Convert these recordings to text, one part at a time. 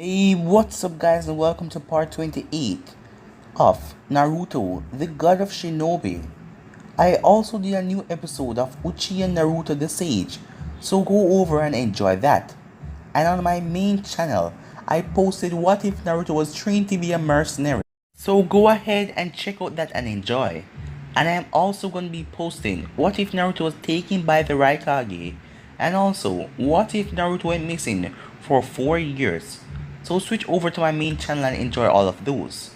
Hey, what's up guys and welcome to part 28 of Naruto, the God of Shinobi. I also did a new episode of Uchiha Naruto the Sage, so go over and enjoy that. And on my main channel, I posted what if Naruto was trained to be a mercenary. So go ahead and check out that and enjoy. And I am also going to be posting what if Naruto was taken by the Raikage, and also what if Naruto went missing for 4 years. So switch over to my main channel and enjoy all of those.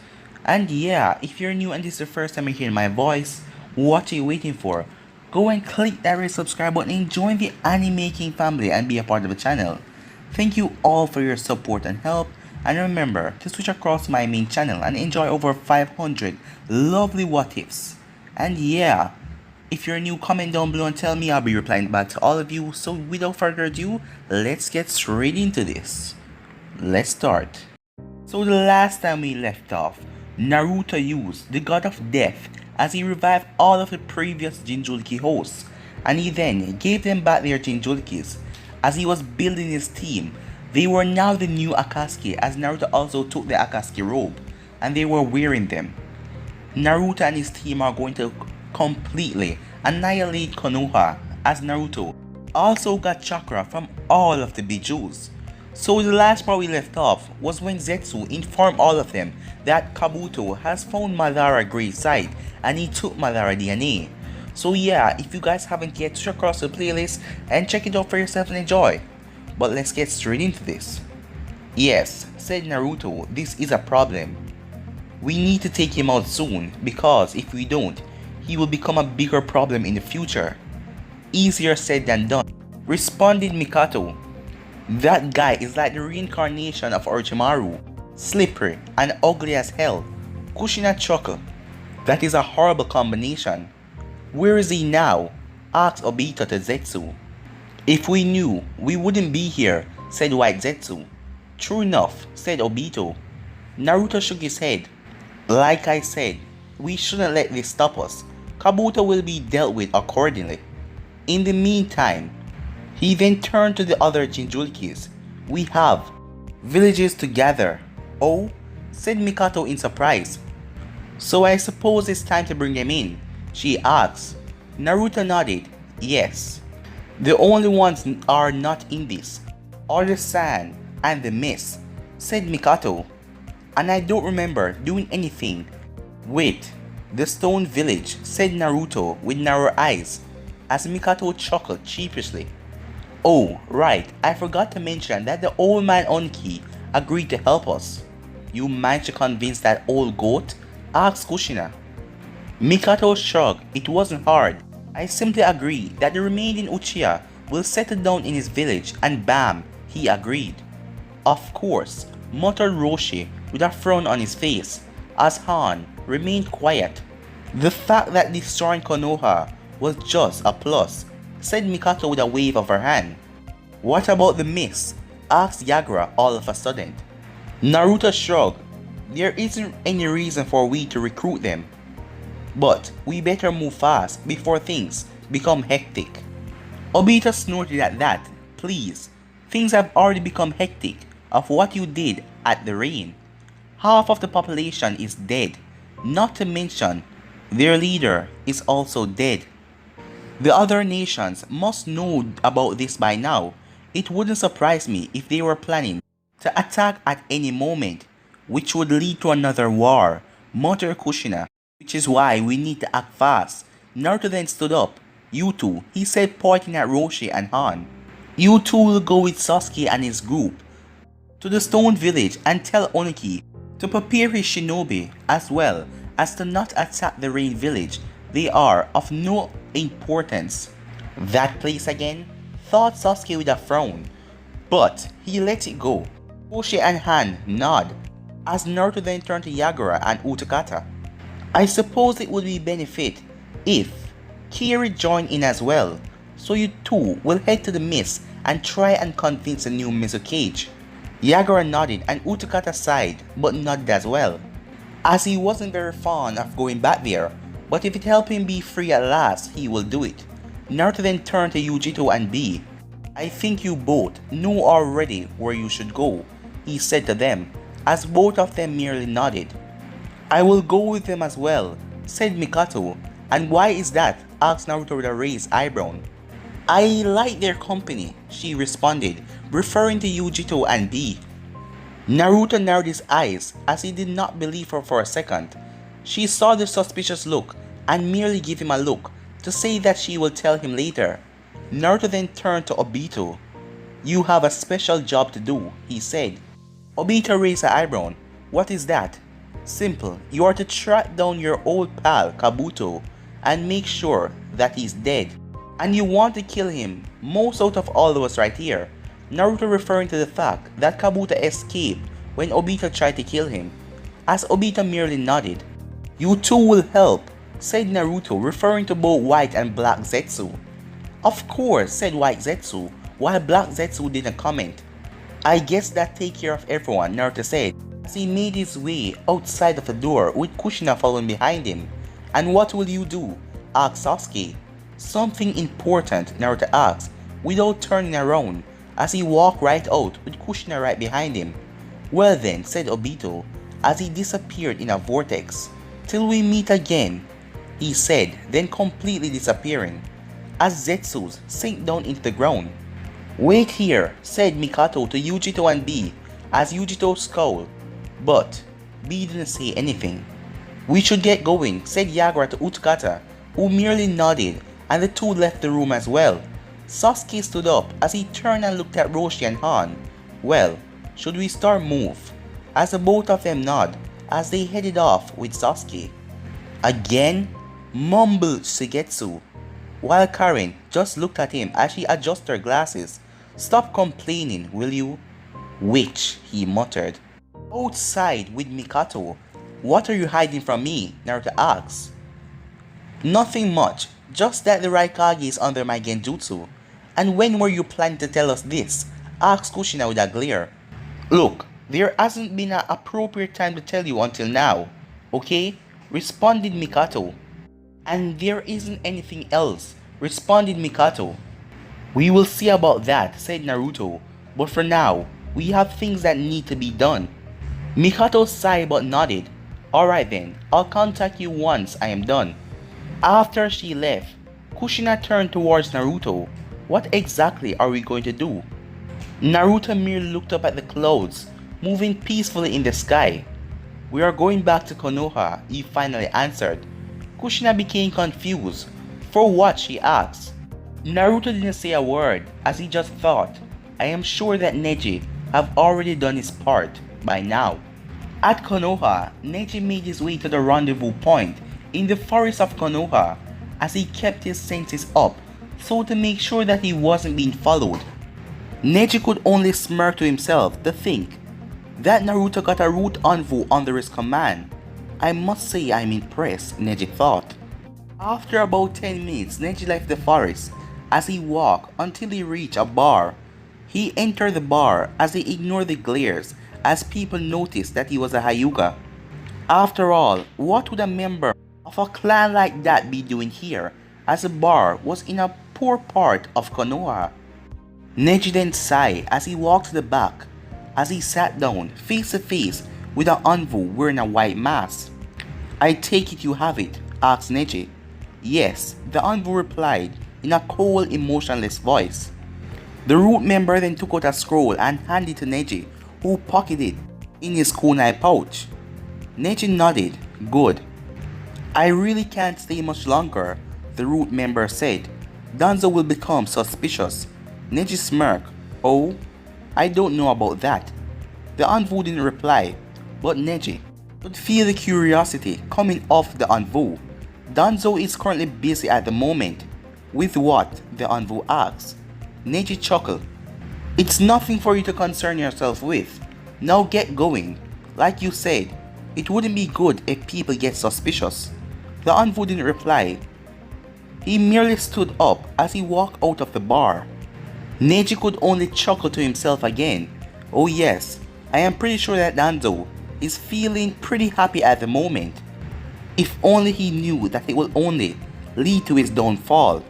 And yeah, if you're new and this is the first time you're hearing my voice, what are you waiting for? Go and click that red subscribe button and join the anime king family and be a part of the channel. Thank you all for your support and help, and remember to switch across to my main channel and enjoy over 500 lovely what ifs. And yeah, if you're new, comment down below and tell me. I'll be replying back to all of you. So without further ado, let's get straight into this. Let's start. So the last time we left off, Naruto used the God of Death as he revived all of the previous Jinchuriki hosts, and he then gave them back their Jinchurikis. As he was building his team, they were now the new Akatsuki, as Naruto also took the Akatsuki robe and they were wearing them. Naruto and his team are going to completely annihilate Konoha, as Naruto also got chakra from all of the Bijus. So the last part we left off was when Zetsu informed all of them that Kabuto has found Madara gravesite and he took Madara DNA. So yeah, if you guys haven't yet, switch across the playlist and check it out for yourself and enjoy. But let's get straight into this. Yes, said Naruto, this is a problem. We need to take him out soon, because if we don't, he will become a bigger problem in the future. Easier said than done, responded Mikato. That guy is like the reincarnation of Orochimaru, slippery and ugly as hell. Kushina chuckled. That is a horrible combination. Where is he now? Asked Obito to Zetsu. If we knew, we wouldn't be here, said White Zetsu. True enough, said Obito. Naruto shook his head. Like I said, we shouldn't let this stop us. Kabuto will be dealt with accordingly. In the meantime, he then turned to the other Jinchurikis. We have villages to gather. Oh, said Mikato in surprise. So I suppose it's time to bring them in, she asked. Naruto nodded. Yes. The only ones are not in this are the sand and the mist, said Mikato. And I don't remember doing anything with the stone village, said Naruto with narrow eyes, as Mikato chuckled sheepishly. Oh, right, I forgot to mention that the old man Onki agreed to help us. You managed to convince that old goat? Asked Kushina. Mikato shrugged. It wasn't hard. I simply agreed that the remaining Uchiha will settle down in his village, and bam, he agreed. Of course, muttered Roshi with a frown on his face, as Han remained quiet. The fact that destroying Konoha was just a plus, said Mikato with a wave of her hand. What about the mist? Asked Yagura all of a sudden. Naruto shrugged. There isn't any reason for we to recruit them. But we better move fast before things become hectic. Obito snorted at that. Please, things have already become hectic of what you did at the rain. Half of the population is dead, not to mention their leader is also dead. The other nations must know about this by now. It wouldn't surprise me if they were planning to attack at any moment, which would lead to another war, muttered Kushina, which is why we need to act fast. Naruto then stood up. You two, he said, pointing at Roshi and Han. You two will go with Sasuke and his group to the stone village and tell Oniki to prepare his shinobi, as well as to not attack the rain village. They are of no importance. That place again? Thought Sasuke with a frown, but he let it go. Roshi and Han nod, as Naruto then turned to Yagura and Utakata. I suppose it would be benefit if Kiri joined in as well, so you two will head to the mist and try and convince the new Mizukage. Yagura nodded and Utakata sighed, but nodded as well, as he wasn't very fond of going back there, but if it helped him be free at last, he will do it. Naruto then turned to Yujito and B. I think you both know already where you should go. he said to them, as both of them merely nodded. I will go with them as well, said Mikato. And why is that? Asked Naruto with a raised eyebrow. I like their company, she responded, referring to Yujito and B. Naruto narrowed his eyes as he did not believe her for a second. She saw the suspicious look and merely gave him a look to say that she will tell him later. Naruto then turned to Obito. You have a special job to do, he said. Obito raised an eyebrow. What is that? Simple. You are to track down your old pal Kabuto and make sure that he's dead. And you want to kill him, most out of all of us right here. Naruto referring to the fact that Kabuto escaped when Obito tried to kill him, as Obito merely nodded. You two will help, said Naruto referring to both White and Black Zetsu. Of course, said White Zetsu, while Black Zetsu didn't comment. I guess that take care of everyone, Naruto said, as he made his way outside of the door with Kushina following behind him. And what will you do? Asked Sasuke. Something important, Naruto asked, without turning around, as he walked right out with Kushina right behind him. Well then, said Obito, as he disappeared in a vortex. Till we meet again, he said, then completely disappearing, as Zetsus sank down into the ground. Wait here, said Mikato to Yujito and B, as Yujito scowled, but B didn't say anything. We should get going, said Yagura to Utsukata, who merely nodded, and the two left the room as well. Sasuke stood up as he turned and looked at Roshi and Han. Well, should we start move? As the both of them nod, as they headed off with Sasuke. Again? Mumbled Shigetsu, while Karen just looked at him as she adjusted her glasses. Stop complaining, will you? Which, he muttered. Outside with Mikato. What are you hiding from me? Naruto asked. Nothing much, just that the Raikage is under my genjutsu. And when were you planning to tell us this? Asked Kushina with a glare. Look, there hasn't been an appropriate time to tell you until now, okay? Responded Mikato. And there isn't anything else, responded Mikato. We will see about that, said Naruto, but for now, we have things that need to be done. Mikato sighed but nodded. Alright then, I'll contact you once I am done. After she left, Kushina turned towards Naruto. What exactly are we going to do? Naruto merely looked up at the clouds, moving peacefully in the sky. We are going back to Konoha, he finally answered. Kushina became confused. For what, she asked. Naruto didn't say a word, as he just thought, I am sure that Neji have already done his part by now. At Konoha, Neji made his way to the rendezvous point in the forest of Konoha, as he kept his senses up so to make sure that he wasn't being followed. Neji could only smirk to himself to think that Naruto got a root envoy under his command. I must say I'm impressed, Neji thought. After about 10 minutes, Neji left the forest as he walked until he reached a bar. He entered the bar as he ignored the glares as people noticed that he was a Hyuga. After all, what would a member of a clan like that be doing here, as the bar was in a poor part of Konoha? Neji then sighed as he walked to the back, as he sat down face to face with an envoy wearing a white mask. I take it you have it, asked Neji. Yes, the envoy replied in a cold, emotionless voice. The root member then took out a scroll and handed it to Neji, who pocketed it in his kunai pouch. Neji nodded. Good. I really can't stay much longer, the root member said. Danzo will become suspicious. Neji smirked. Oh, I don't know about that. The envoy didn't reply, but Neji could feel the curiosity coming off the envoy. Danzo is currently busy at the moment. With what? The envoy asked. Neji chuckled. It's nothing for you to concern yourself with. Now get going. Like you said, it wouldn't be good if people get suspicious. The envoy didn't reply. He merely stood up as he walked out of the bar. Neji could only chuckle to himself again. Oh yes, I am pretty sure that Danzo is feeling pretty happy at the moment. If only he knew that it will only lead to his downfall.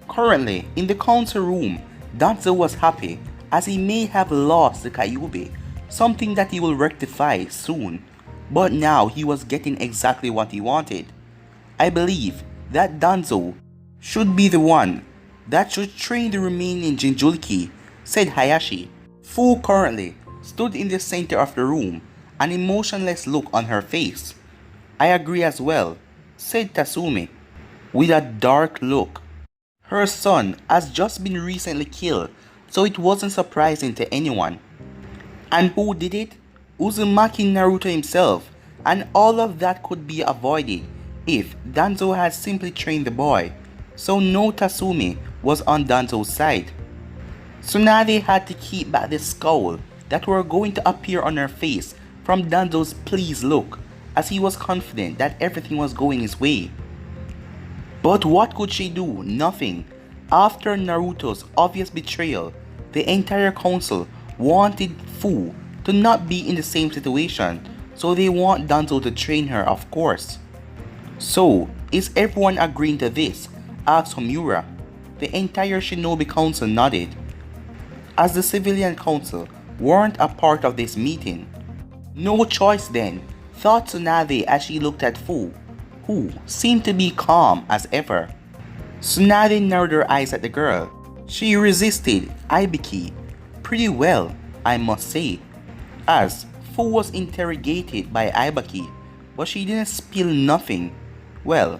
Currently, in the council room, Danzo was happy as he may have lost the Kyuubi, something that he will rectify soon. But now he was getting exactly what he wanted. I believe that Danzo should be the one that should train the remaining Jinjuliki, said Hayashi. Fu currently stood in the center of the room, an emotionless look on her face. I agree as well, said Tasumi, with a dark look. Her son has just been recently killed, so it wasn't surprising to anyone. And who did it? Uzumaki Naruto himself, and all of that could be avoided if Danzo had simply trained the boy. So no, Tasumi was on Danzo's side. Tsunade had to keep back the scowl that were going to appear on her face from Danzo's pleased look, as he was confident that everything was going his way. But what could she do? Nothing. After Naruto's obvious betrayal, the entire council wanted Fu to not be in the same situation, so they want Danzo to train her, of course. So, is everyone agreeing to this? Asked Homura. The entire Shinobi Council nodded, as the civilian council weren't a part of this meeting. No choice then, thought Tsunade as she looked at Fu, who seemed to be calm as ever. Tsunade narrowed her eyes at the girl. She resisted Ibiki pretty well, I must say, as Fu was interrogated by Ibiki, but she didn't spill nothing. Well,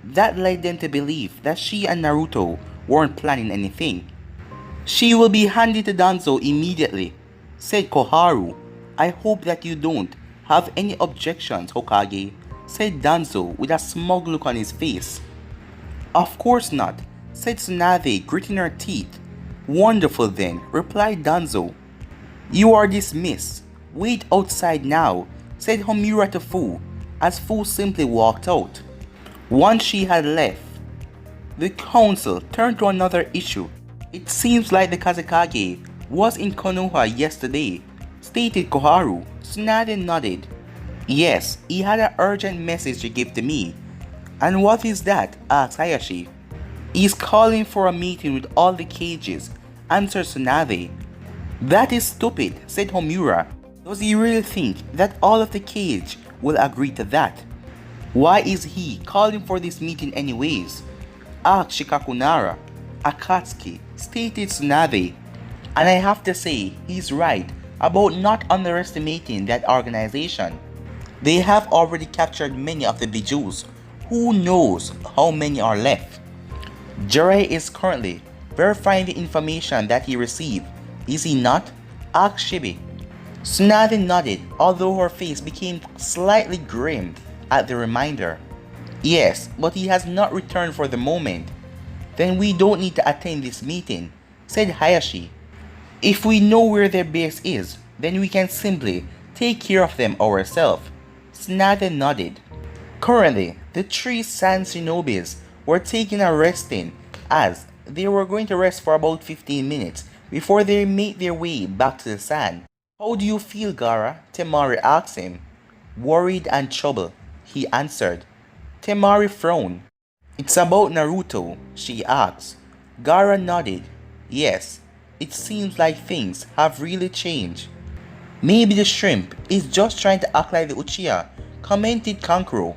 that led them to believe that she and Naruto weren't planning anything. She will be handed to Danzo immediately, said Koharu. I hope that you don't have any objections, Hokage, said Danzo with a smug look on his face. Of course not, said Tsunade, gritting her teeth. Wonderful then, replied Danzo. You are dismissed. Wait outside now, said Homura to Fu, as Fu simply walked out. Once she had left, the council turned to another issue. It seems like the Kazekage was in Konoha yesterday, stated Koharu. Tsunade nodded. Yes, he had an urgent message to give to me. And what is that? Asked Hayashi. He's calling for a meeting with all the cages, answered Tsunade. That is stupid, said Homura. Does he really think that all of the cage will agree to that? Why is he calling for this meeting anyways? Asked Shikakunara. Akatsuki, stated Tsunade. And I have to say, he's right about not underestimating that organization. They have already captured many of the Bijus. Who knows how many are left? Jiraiya is currently verifying the information that he received. Is he not? Asked Shibi. Tsunade nodded, although her face became slightly grim at the reminder. Yes, but he has not returned for the moment. Then we don't need to attend this meeting, said Hayashi. If we know where their base is, then we can simply take care of them ourselves. Tsunade nodded. Currently, the three Sand Shinobis were taking a resting, as they were going to rest for about 15 minutes before they made their way back to the sand. How do you feel, Gaara? Temari asked him. Worried and troubled, he answered. Temari frowned. It's about Naruto, she asked. Gaara nodded. Yes, it seems like things have really changed. Maybe the shrimp is just trying to act like the Uchiha, commented Kankuro.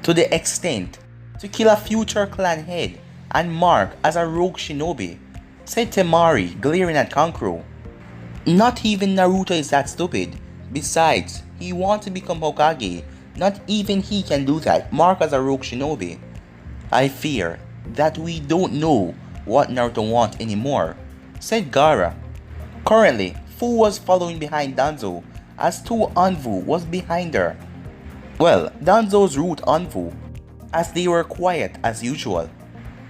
To the extent to kill a future clan head and mark as a rogue shinobi, said Temari, glaring at Kankuro. Not even Naruto is that stupid. Besides, he wants to become Hokage. Not even he can do that, mark as a rogue shinobi. I fear that we don't know what Naruto wants anymore, said Gaara. Currently, Fu was following behind Danzo, as two Anvu was behind her. Well, Danzo's route Anvu, as they were quiet as usual.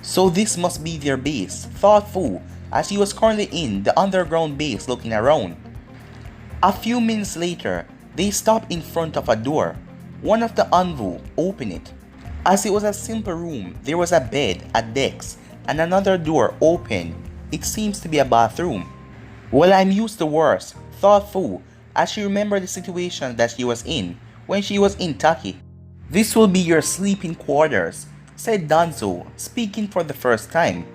So this must be their base, thought Fu, as he was currently in the underground base looking around. A few minutes later, they stopped in front of a door. One of the Anvu opened it. As it was a simple room, there was a bed, a desk, and another door open. It seems to be a bathroom. Well, I'm used to worse, thought Fu, as she remembered the situation that she was in when she was in Taki. This will be your sleeping quarters, said Danzo, speaking for the first time.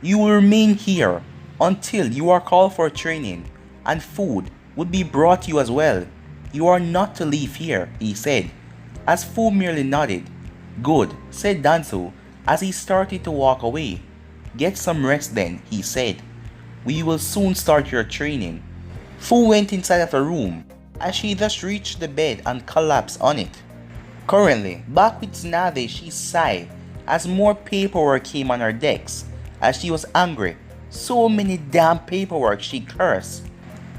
You will remain here until you are called for training, and food would be brought to you as well. You are not to leave here, he said, as Fu merely nodded. Good, said Danzo, as he started to walk away. Get some rest then, he said. We will soon start your training. Fu went inside of the room, as she thus reached the bed and collapsed on it. Currently, back with Tsunade, she sighed as more paperwork came on her decks. As she was angry, so many damn paperwork, she cursed.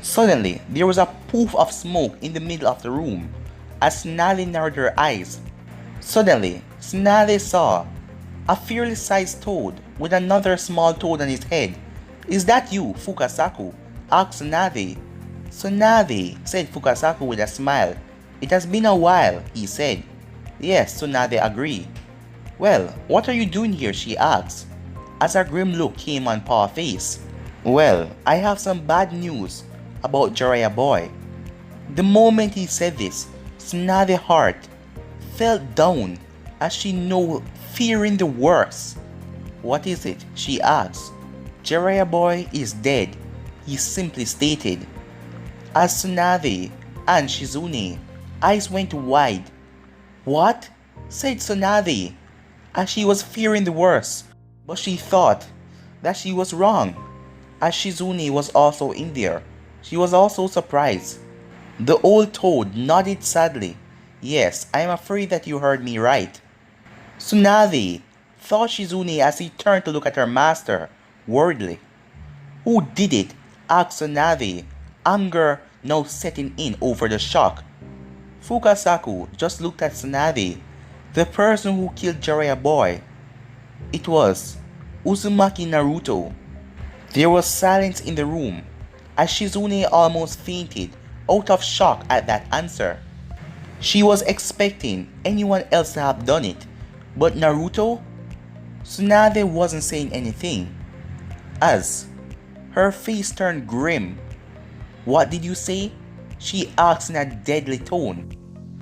Suddenly, there was a poof of smoke in the middle of the room. As Tsunade narrowed her eyes, suddenly, Tsunade saw a fairly sized toad with another small toad on his head. Is that you, Fukasaku? Asked Tsunade. Tsunade, said Fukasaku with a smile. It has been a while, he said. Yes, Tsunade agreed. Well, what are you doing here? She asked, as a grim look came on Pa's face. Well, I have some bad news about Jiraiya boy. The moment he said this, Tsunade's heart fell down as she knew, fearing the worst. What is it? She asked. Jiraiya boy is dead, he simply stated. As Tsunade and Shizune eyes went wide. What? Said Tsunade, as she was fearing the worst, but she thought that she was wrong. As Shizune was also in there, she was also surprised. The old toad nodded sadly. Yes, I am afraid that you heard me right. Tsunade thought Shizune as he turned to look at her master, worriedly. Who did it? Asked Tsunade, anger now setting in over the shock. Fukasaku just looked at Tsunade, the person who killed Jiraiya boy. It was Uzumaki Naruto. There was silence in the room, as Shizune almost fainted out of shock at that answer. She was expecting anyone else to have done it, but Naruto? Tsunade wasn't saying anything, as her face turned grim. What did you say? She asked in a deadly tone.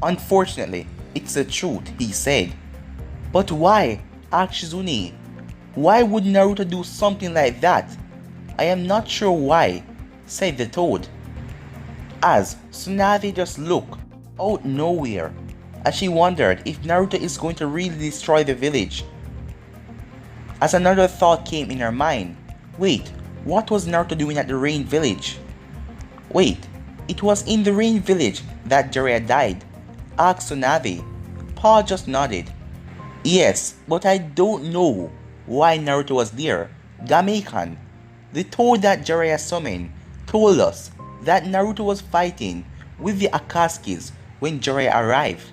Unfortunately, it's the truth, he said. But why? Asked Shizune. Why would Naruto do something like that? I am not sure why, said the toad. As Tsunade just looked out nowhere, as she wondered if Naruto is going to really destroy the village. As another thought came in her mind. Wait, what was Naruto doing at the Rain Village? Wait, it was in the Rain Village that Jiraiya died, asked Tsunade. Pa just nodded. Yes, but I don't know why Naruto was there. Gamekan, the toad that Jiraiya summoned, told us that Naruto was fighting with the Akatsuki's when Jiraiya arrived.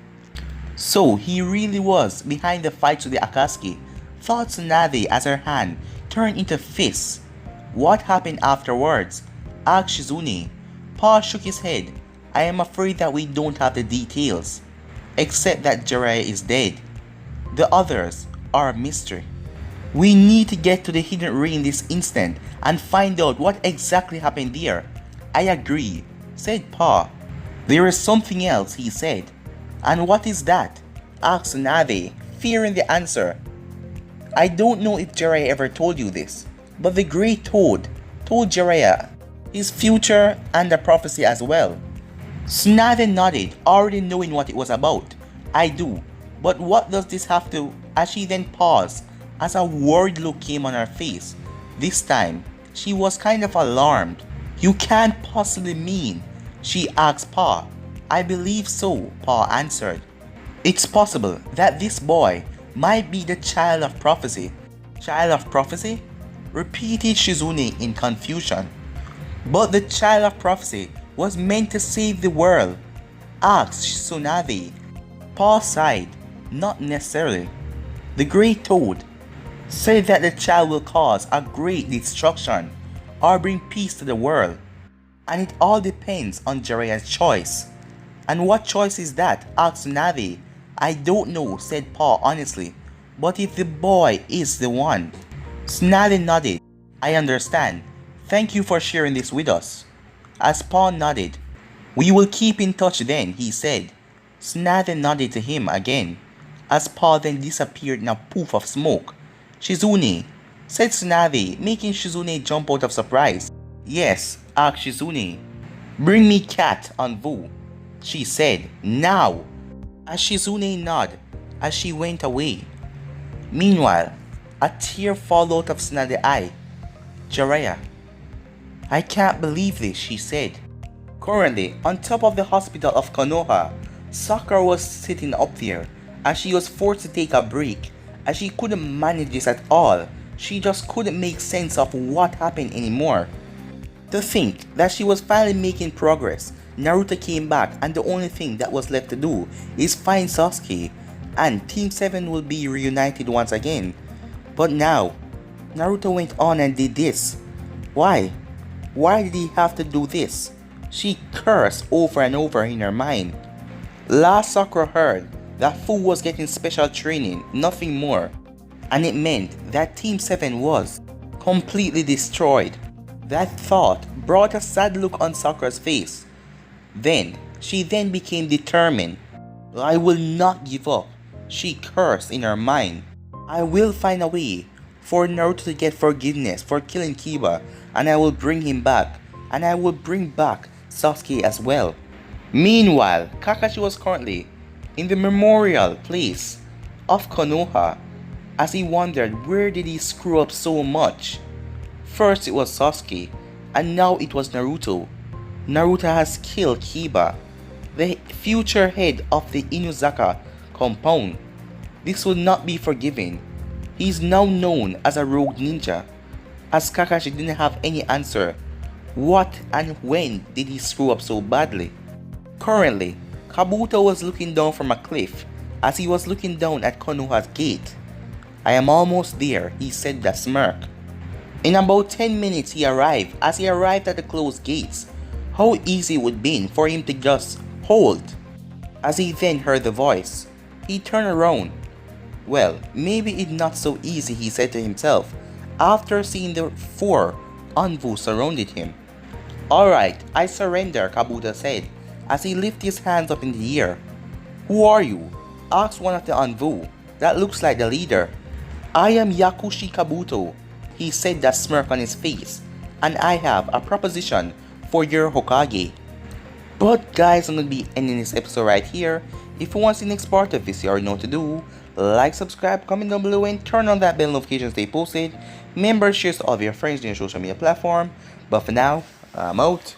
So he really was behind the fights with the Akatsuki, thought Tsunade as her hand turned into fists. What happened afterwards? Asked Shizune. Pa shook his head. I am afraid that we don't have the details, except that Jiraiya is dead. The others are a mystery. We need to get to the hidden ring this instant and find out what exactly happened there. I agree, said Pa. There is something else, he said. And what is that? Asked Tsunade, fearing the answer. I don't know if Jiraiya ever told you this, but the Great Toad told Jiraiya his future and the prophecy as well. Tsunade nodded, already knowing what it was about. I do, but what does this have to... As she then paused, as a worried look came on her face. This time, she was kind of alarmed. You can't possibly mean... She asked Pa. I believe so, Pa answered. It's possible that this boy might be the child of prophecy. Child of prophecy? Repeated Shizune in confusion. But the child of prophecy was meant to save the world, asked Tsunade. Pa sighed. Not necessarily. The Great Toad said that the child will cause a great destruction or bring peace to the world. And it all depends on Jiraiya's choice. And what choice is that? Asked Tsunade. I don't know, said Pa honestly. But if the boy is the one. Tsunade nodded. I understand. Thank you for sharing this with us. As Pa nodded. We will keep in touch then, he said. Tsunade nodded to him again, as Pa then disappeared in a poof of smoke. Shizune, said Tsunade, making Shizune jump out of surprise. Yes, asked Shizune. Bring me cat on Vu, she said, now, as Shizune nodded as she went away. Meanwhile, a tear fell out of Tsunade's eye. Jiraiya, I can't believe this, she said. Currently, on top of the hospital of Konoha, Sakura was sitting up there and she was forced to take a break as she couldn't manage this at all. She just couldn't make sense of what happened anymore. To think that she was finally making progress, Naruto came back and the only thing that was left to do is find Sasuke and Team 7 will be reunited once again. But now, Naruto went on and did this. Why? Why did he have to do this? She cursed over and over in her mind. Last Sakura heard that Fu was getting special training, nothing more. And it meant that Team 7 was completely destroyed. That thought brought a sad look on Sakura's face. She then became determined. I will not give up, she cursed in her mind. I will find a way for Naruto to get forgiveness for killing Kiba, and I will bring him back, and I will bring back Sasuke as well. Meanwhile, Kakashi was currently in the memorial place of Konoha as he wondered where did he screw up so much. First it was Sasuke, and now it was Naruto. Naruto has killed Kiba, the future head of the Inuzaka compound. This will not be forgiven. He is now known as a rogue ninja. As Kakashi didn't have any answer, what and when did he screw up so badly? Currently, Kabuto was looking down from a cliff as he was looking down at Konoha's gate. I am almost there, he said with a smirk. In about 10 minutes he arrived. As he arrived at the closed gates, how easy it would have been for him to just hold. As he then heard the voice, he turned around. Well, maybe it's not so easy, he said to himself, after seeing the 4 Anbu surrounded him. Alright, I surrender, Kabuto said, as he lifted his hands up in the air. Who are you? Asked one of the Anbu. That looks like the leader. I am Yakushi Kabuto, he said, that smirk on his face, and I have a proposition for your Hokage. But guys, I'm going to be ending this episode right here. If you want to see the next part of this, you already know what to do. Like, subscribe, comment down below, and turn on that bell notification to stay posted. Remember, share to all of your friends on your social media platform. But for now, I'm out.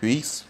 Peace.